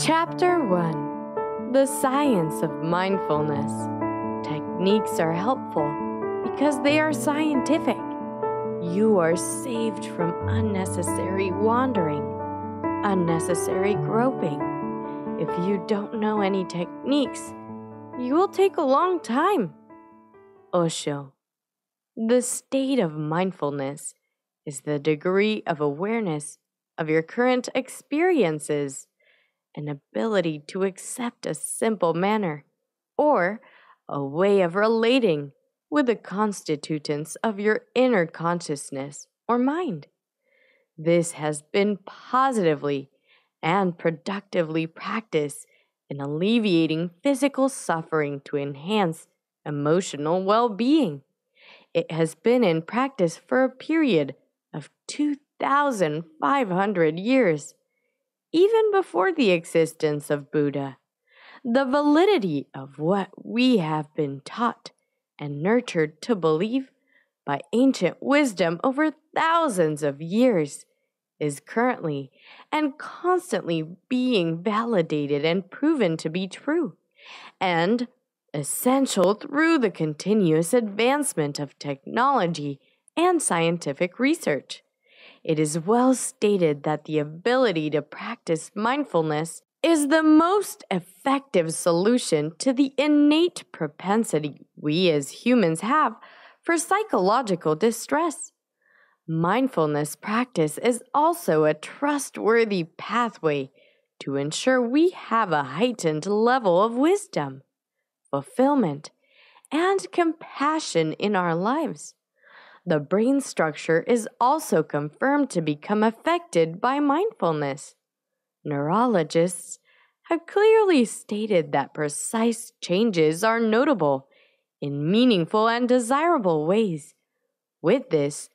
Chapter 1: The Science of Mindfulness. Techniques are helpful because they are scientific. You are saved from unnecessary wandering, unnecessary groping. If you don't know any techniques, you will take a long time. Osho. The state of mindfulness is the degree of awareness of your current experiences, an ability to accept a simple manner, or a way of relating with the constituents of your inner consciousness or mind. This has been positively and productively practiced in alleviating physical suffering to enhance emotional well-being. It has been in practice for a period of 2,500 years, even before the existence of Buddha. The validity of what we have been taught and nurtured to believe by ancient wisdom over thousands of years is currently and constantly being validated and proven to be true, and essential through the continuous advancement of technology and scientific research. It is well stated that the ability to practice mindfulness is the most effective solution to the innate propensity we as humans have for psychological distress. Mindfulness practice is also a trustworthy pathway to ensure we have a heightened level of wisdom, fulfillment, and compassion in our lives. The brain structure is also confirmed to become affected by mindfulness. Neurologists have clearly stated that precise changes are notable in meaningful and desirable ways. With this,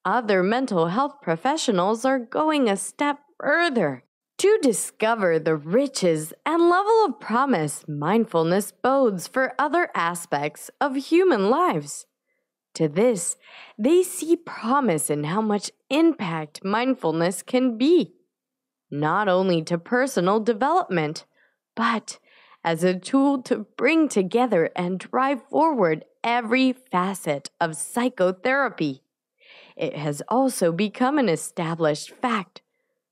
other mental health professionals are going a step further to discover the riches and level of promise mindfulness bodes for other aspects of human lives. To this, they see promise in how much impact mindfulness can be, not only to personal development, but as a tool to bring together and drive forward every facet of psychotherapy. It has also become an established fact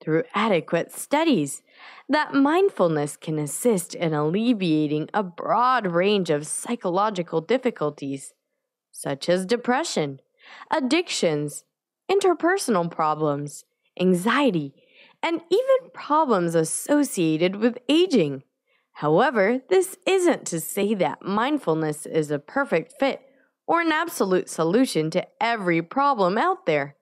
through adequate studies that mindfulness can assist in alleviating a broad range of psychological difficulties, such as depression, addictions, interpersonal problems, anxiety, and even problems associated with aging. However, this isn't to say that mindfulness is a perfect fit or an absolute solution to every problem out there.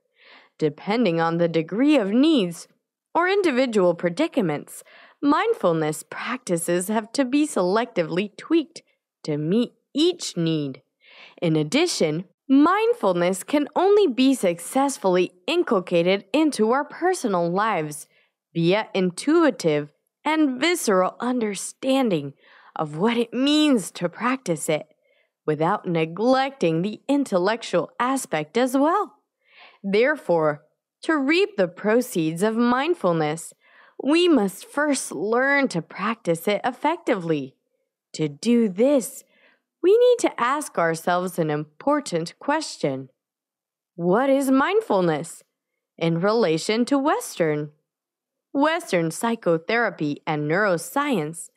Depending on the degree of needs or individual predicaments, mindfulness practices have to be selectively tweaked to meet each need. In addition, mindfulness can only be successfully inculcated into our personal lives via intuitive and visceral understanding of what it means to practice it, without neglecting the intellectual aspect as well. Therefore, to reap the proceeds of mindfulness, we must first learn to practice it effectively. To do this, we need to ask ourselves an important question. What is mindfulness in relation to Western psychotherapy and neuroscience?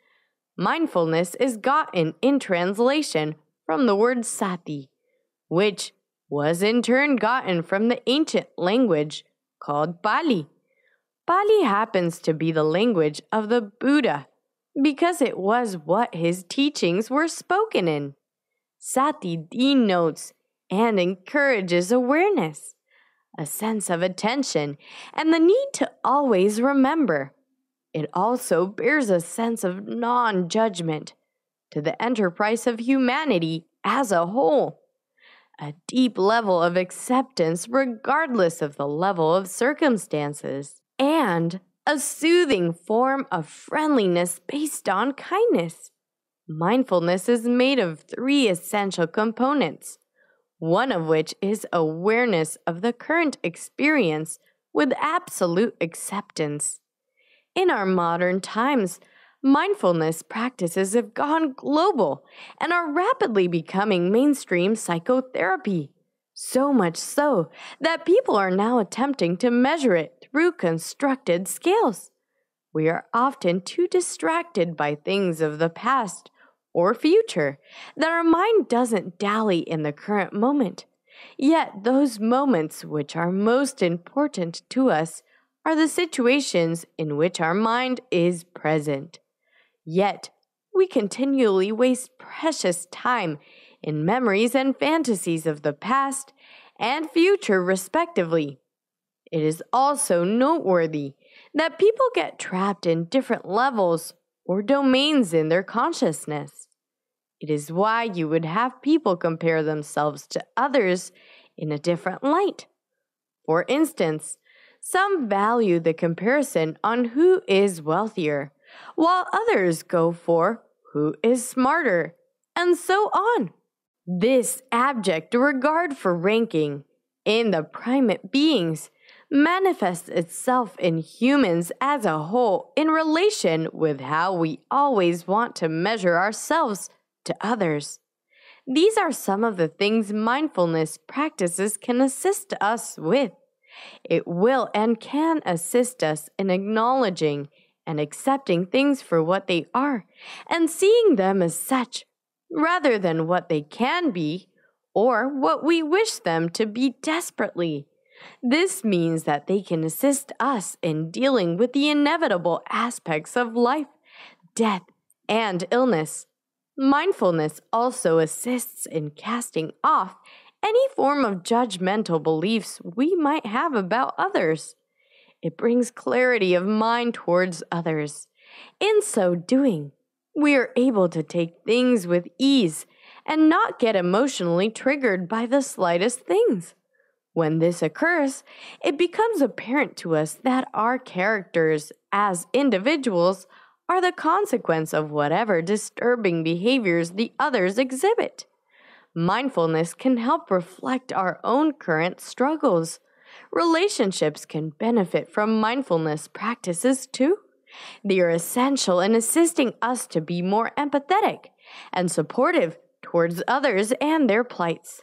Mindfulness is gotten in translation from the word sati, which was in turn gotten from the ancient language called Pali. Pali happens to be the language of the Buddha because it was what his teachings were spoken in. Sati denotes and encourages awareness, a sense of attention, and the need to always remember. It also bears a sense of non-judgment to the enterprise of humanity as a whole, a deep level of acceptance regardless of the level of circumstances, and a soothing form of friendliness based on kindness. Mindfulness is made of 3 essential components, one of which is awareness of the current experience with absolute acceptance. In our modern times, Mindfulness practices have gone global and are rapidly becoming mainstream psychotherapy. So much so that people are now attempting to measure it through constructed scales. We are often too distracted by things of the past or future that our mind doesn't dally in the current moment. Yet those moments which are most important to us are the situations in which our mind is present. Yet we continually waste precious time in memories and fantasies of the past and future, respectively. It is also noteworthy that people get trapped in different levels or domains in their consciousness. It is why you would have people compare themselves to others in a different light. For instance, some value the comparison on who is wealthier, while others go for who is smarter, and so on. This abject regard for ranking in the primate beings manifests itself in humans as a whole in relation with how we always want to measure ourselves to others. These are some of the things mindfulness practices can assist us with. It will and can assist us in acknowledging and accepting things for what they are and seeing them as such, rather than what they can be or what we wish them to be desperately. This means that they can assist us in dealing with the inevitable aspects of life, death, and illness. Mindfulness also assists in casting off any form of judgmental beliefs we might have about others. It brings clarity of mind towards others. In so doing, we are able to take things with ease and not get emotionally triggered by the slightest things. When this occurs, it becomes apparent to us that our characters as individuals are the consequence of whatever disturbing behaviors the others exhibit. Mindfulness can help reflect our own current struggles. Relationships can benefit from mindfulness practices too. They are essential in assisting us to be more empathetic and supportive towards others and their plights.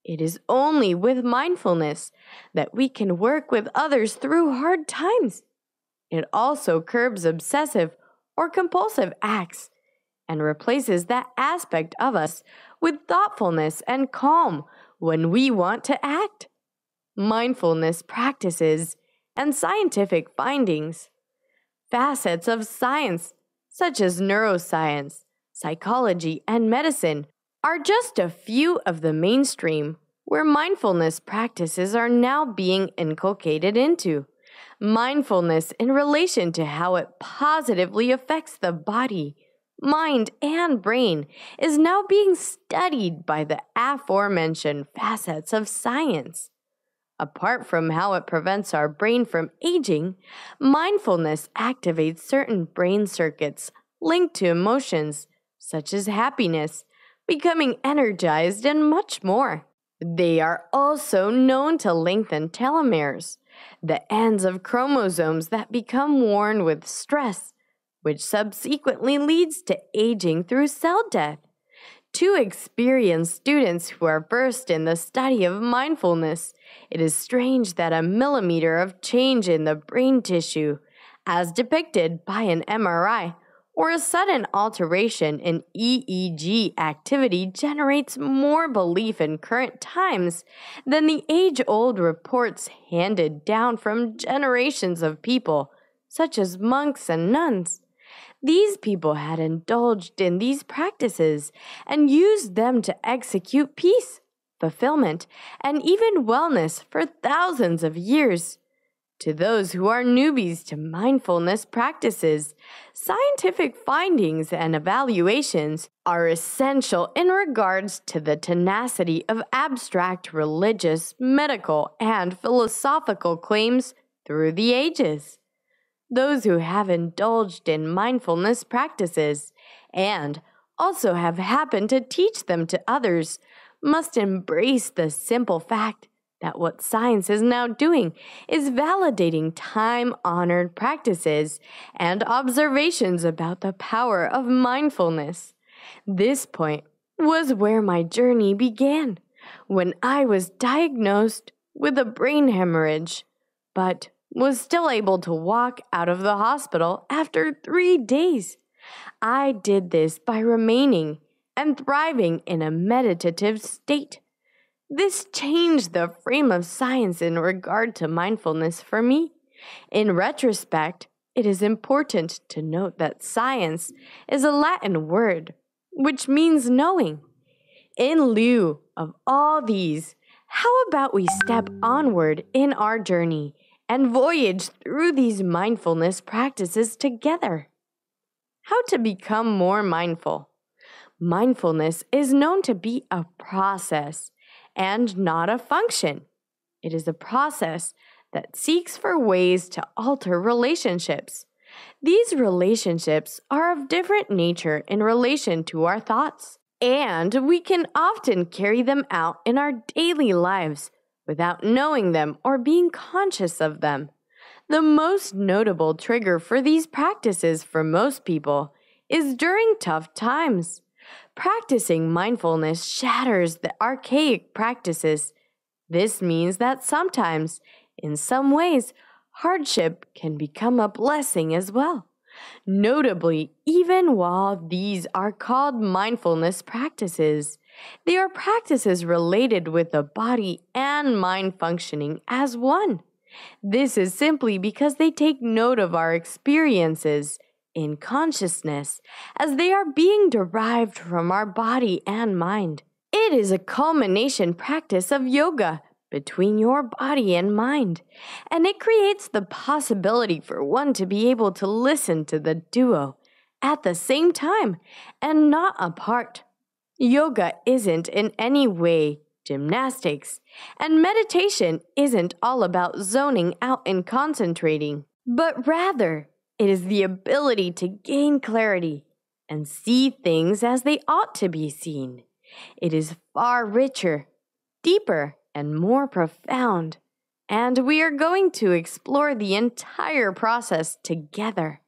It is only with mindfulness that we can work with others through hard times. It also curbs obsessive or compulsive acts and replaces that aspect of us with thoughtfulness and calm when we want to act. Mindfulness practices and scientific findings. Facets of science, such as neuroscience, psychology, and medicine, are just a few of the mainstream where mindfulness practices are now being inculcated into. Mindfulness in relation to how it positively affects the body, mind, and brain is now being studied by the aforementioned facets of science. Apart from how it prevents our brain from aging, mindfulness activates certain brain circuits linked to emotions, such as happiness, becoming energized, and much more. They are also known to lengthen telomeres, the ends of chromosomes that become worn with stress, which subsequently leads to aging through cell death. To experienced students who are versed in the study of mindfulness, it is strange that a millimeter of change in the brain tissue, as depicted by an MRI, or a sudden alteration in EEG activity generates more belief in current times than the age-old reports handed down from generations of people, such as monks and nuns. These people had indulged in these practices and used them to execute peace, fulfillment, and even wellness for thousands of years. To those who are newbies to mindfulness practices, scientific findings and evaluations are essential in regards to the tenacity of abstract religious, medical, and philosophical claims through the ages. Those who have indulged in mindfulness practices and also have happened to teach them to others must embrace the simple fact that what science is now doing is validating time-honored practices and observations about the power of mindfulness. This point was where my journey began, when I was diagnosed with a brain hemorrhage, but was still able to walk out of the hospital after 3 days. I did this by remaining and thriving in a meditative state. This changed the frame of science in regard to mindfulness for me. In retrospect, it is important to note that science is a Latin word, which means knowing. In lieu of all these, how about we step onward in our journey and voyage through these mindfulness practices together? How to become more mindful? Mindfulness is known to be a process and not a function. It is a process that seeks for ways to alter relationships. These relationships are of different nature in relation to our thoughts, and we can often carry them out in our daily lives without knowing them or being conscious of them. The most notable trigger for these practices for most people is during tough times. Practicing mindfulness shatters the archaic practices. This means that sometimes, in some ways, hardship can become a blessing as well. Notably, even while these are called mindfulness practices, they are practices related with the body and mind functioning as one. This is simply because they take note of our experiences in consciousness as they are being derived from our body and mind. It is a culmination practice of yoga between your body and mind, and it creates the possibility for one to be able to listen to the duo at the same time and not apart. Yoga isn't in any way gymnastics, and meditation isn't all about zoning out and concentrating, but rather it is the ability to gain clarity and see things as they ought to be seen. It is far richer, deeper, and more profound, and we are going to explore the entire process together.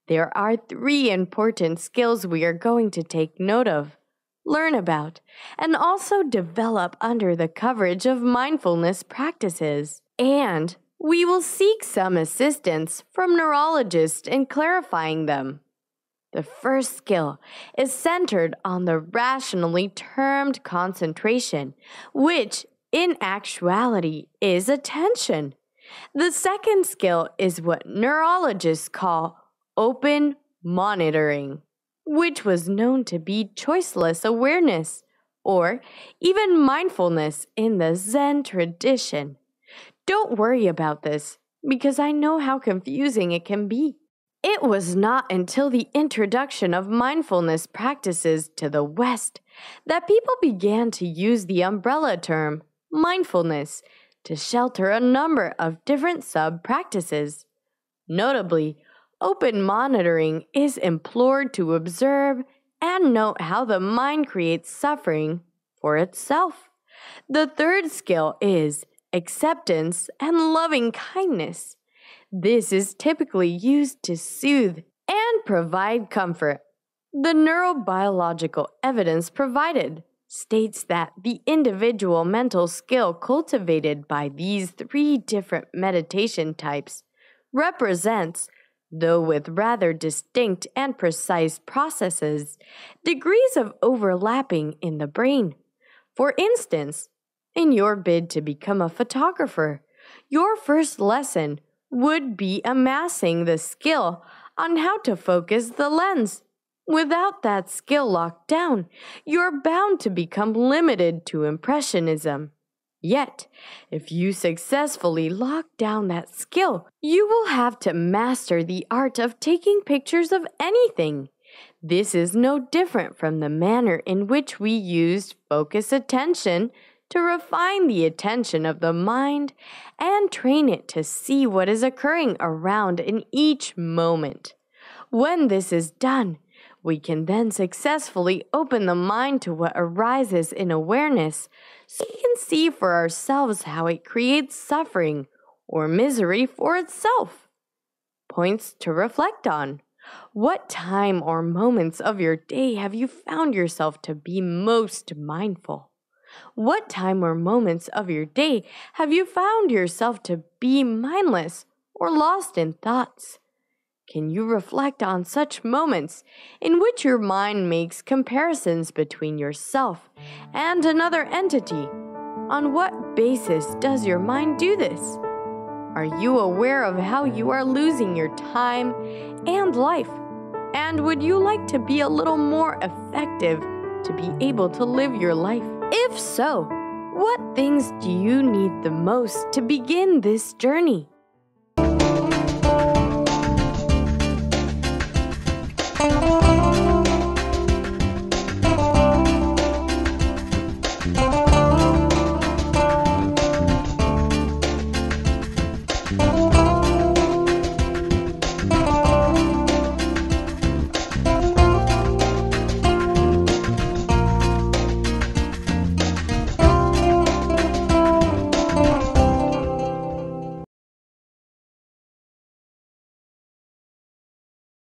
There are 3 important skills we are going to take note of, learn about, and also develop under the coverage of mindfulness practices. And we will seek some assistance from neurologists in clarifying them. The first skill is centered on the rationally termed concentration, which in actuality is attention. The second skill is what neurologists call open monitoring, which was known to be choiceless awareness, or even mindfulness in the Zen tradition. Don't worry about this, because I know how confusing it can be. It was not until the introduction of mindfulness practices to the West that people began to use the umbrella term, mindfulness, to shelter a number of different sub-practices. Notably, open monitoring is implored to observe and note how the mind creates suffering for itself. The third skill is acceptance and loving kindness. This is typically used to soothe and provide comfort. The neurobiological evidence provided states that the individual mental skill cultivated by these 3 different meditation types represents, though with rather distinct and precise processes, degrees of overlapping in the brain. For instance, in your bid to become a photographer, your first lesson would be amassing the skill on how to focus the lens. Without that skill locked down, you're bound to become limited to impressionism. Yet, if you successfully lock down that skill, you will have to master the art of taking pictures of anything. This is no different from the manner in which we used focus attention to refine the attention of the mind and train it to see what is occurring around in each moment. When this is done, We can then successfully open the mind to what arises in awareness so we can see for ourselves how it creates suffering or misery for itself. Points to reflect on. What time or moments of your day have you found yourself to be most mindful? What time or moments of your day have you found yourself to be mindless or lost in thoughts? Can you reflect on such moments in which your mind makes comparisons between yourself and another entity? On what basis does your mind do this? Are you aware of how you are losing your time and life? And would you like to be a little more effective to be able to live your life? If so, what things do you need the most to begin this journey?